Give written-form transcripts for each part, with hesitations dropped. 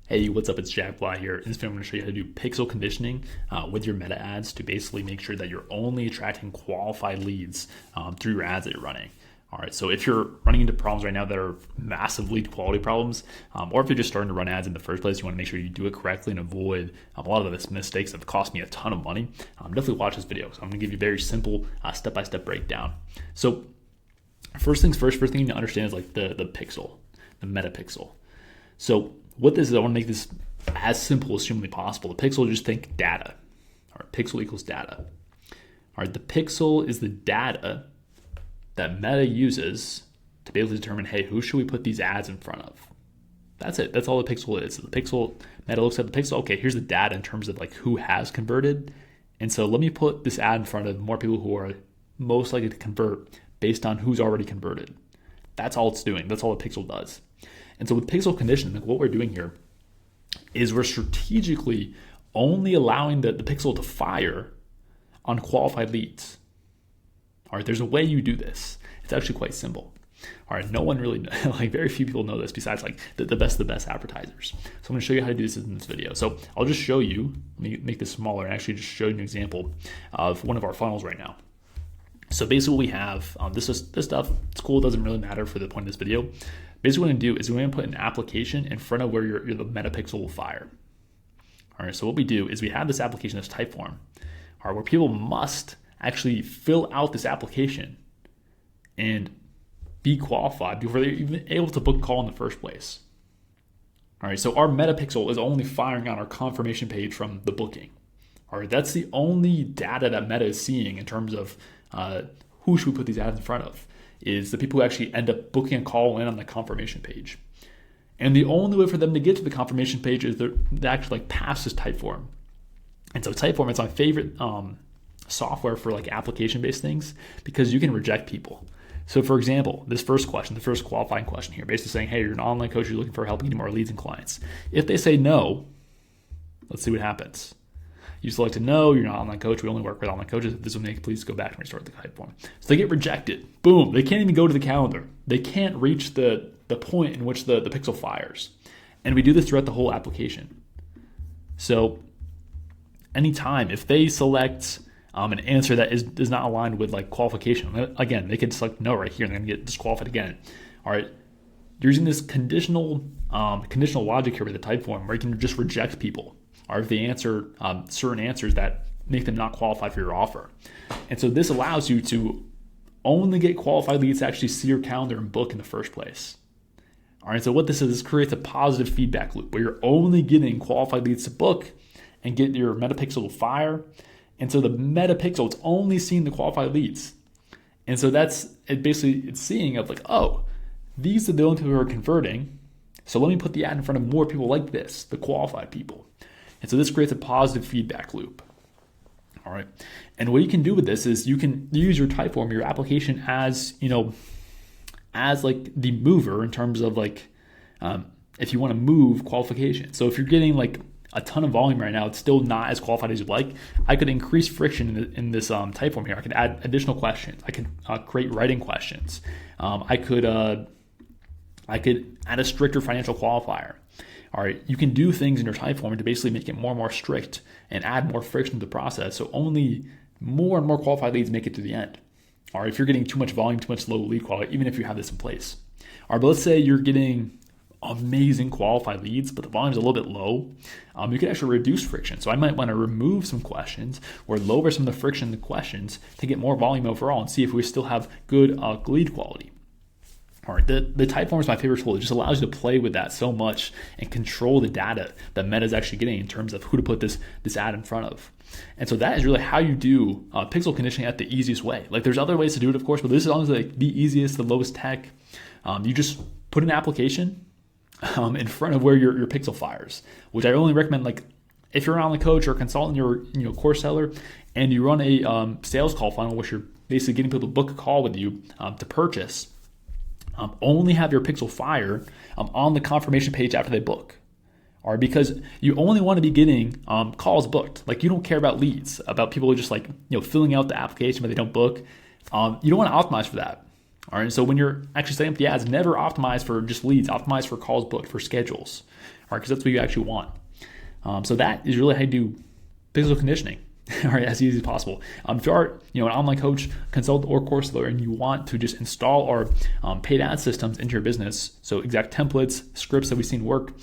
Hey, what's up? It's Jack Bly here. In this video, I'm going to show you how to do pixel conditioning with your meta ads to basically make sure that you're only attracting qualified leads through your ads that you're running. All right, so if you're running into problems right now that are massive lead quality problems, or if you're just starting to run ads in the first place, you want to make sure you do it correctly and avoid a lot of the mistakes that have cost me a ton of money, definitely watch this video. So I'm going to give you a very simple step-by-step breakdown. So first thing you need to understand is like the pixel, the meta pixel. So what this is, I want to make this as simple as humanly possible. The pixel, just think data. All right, pixel equals data. All right, the pixel is the data that Meta uses to be able to determine, hey, who should we put these ads in front of? That's it. That's all the pixel is. So the pixel, Meta looks at the pixel. Okay, here's the data in terms of like who has converted. And so let me put this ad in front of more people who are most likely to convert based on who's already converted. That's all it's doing. That's all the pixel does. And so with pixel conditioning, like what we're doing here is we're strategically only allowing the pixel to fire on qualified leads. All right, there's a way you do this. It's actually quite simple. All right, no one really, like very few people know this besides like the best of the best advertisers. So I'm going to show you how to do this in this video. So I'll just show you, let me make this smaller and actually just show you an example of one of our funnels right now. So basically what we have, this stuff, it's cool, it doesn't really matter for the point of this video. Basically what I'm going to do is we're going to put an application in front of where the meta pixel will fire. All right, so what we do is we have this application, this Typeform, all right, where people must actually fill out this application and be qualified before they're even able to book a call in the first place. All right, so our meta pixel is only firing on our confirmation page from the booking. All right, that's the only data that Meta is seeing in terms of who should we put these ads in front of, is the people who actually end up booking a call in on the confirmation page. And the only way for them to get to the confirmation page is they actually like pass this Typeform. And so Typeform is my favorite software for like application-based things because you can reject people. So for example, this first question, the first qualifying question here, basically saying, hey, you're an online coach, you're looking for help getting more leads and clients. If they say no, let's see what happens. You selected no, you're not an online coach, we only work with online coaches. If this will make, please go back and restart the Typeform. So they get rejected. Boom, they can't even go to the calendar. They can't reach the point in which the pixel fires. And we do this throughout the whole application. So anytime, if they select an answer that is not aligned with like qualification, again, they can select no right here and they're gonna get disqualified again. All right, you're using this conditional logic here with the Typeform where you can just reject people, or if they answer certain answers that make them not qualified for your offer. And so this allows you to only get qualified leads to actually see your calendar and book in the first place. All right, so what this is, this creates a positive feedback loop where you're only getting qualified leads to book and get your meta pixel to fire. And so the meta pixel, it's only seeing the qualified leads. And so that's it, basically it's seeing of like, oh, these are the only people who are converting. So let me put the ad in front of more people like this, the qualified people. And so this creates a positive feedback loop. All right. And what you can do with this is you can use your Typeform, your application as, as like the mover in terms of like, if you want to move qualification. So if you're getting like a ton of volume right now, it's still not as qualified as you'd like, I could increase friction in this Typeform here. I could add additional questions. I could create writing questions. I could add a stricter financial qualifier. All right, you can do things in your Typeform to basically make it more and more strict and add more friction to the process. So only more and more qualified leads make it to the end. All right, if you're getting too much volume, too much low lead quality, even if you have this in place. All right, but let's say you're getting amazing qualified leads, but the volume's a little bit low. You can actually reduce friction. So I might want to remove some questions or lower some of the friction in the questions to get more volume overall and see if we still have good lead quality. All right, the Typeform is my favorite tool. It just allows you to play with that so much and control the data that Meta is actually getting in terms of who to put this ad in front of. And so that is really how you do pixel conditioning at the easiest way. Like there's other ways to do it, of course, but this is honestly like the easiest, the lowest tech. You just put an application in front of where your pixel fires, which I only recommend like if you're an online coach or a consultant, you're a course seller, and you run a sales call funnel, which you're basically getting people to book a call with you to purchase. Only have your pixel fire on the confirmation page after they book. All right, because you only want to be getting calls booked. Like you don't care about leads, about people just like filling out the application but they don't book. You don't want to optimize for that. All right, so when you're actually setting up the ads, never optimize for just leads, optimize for calls booked, for schedules. right? Because that's what you actually want. So that is really how you do physical conditioning. All right, as easy as possible. If you are, an online coach, consultant, or course learner, and you want to just install our paid ad systems into your business, so exact templates, scripts that we've seen work,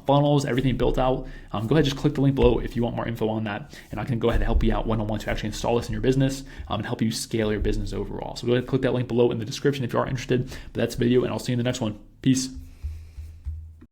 funnels, everything built out, go ahead, just click the link below if you want more info on that, and I can go ahead and help you out one-on-one to actually install this in your business and help you scale your business overall. So go ahead and click that link below in the description if you are interested. But that's the video, and I'll see you in the next one. Peace.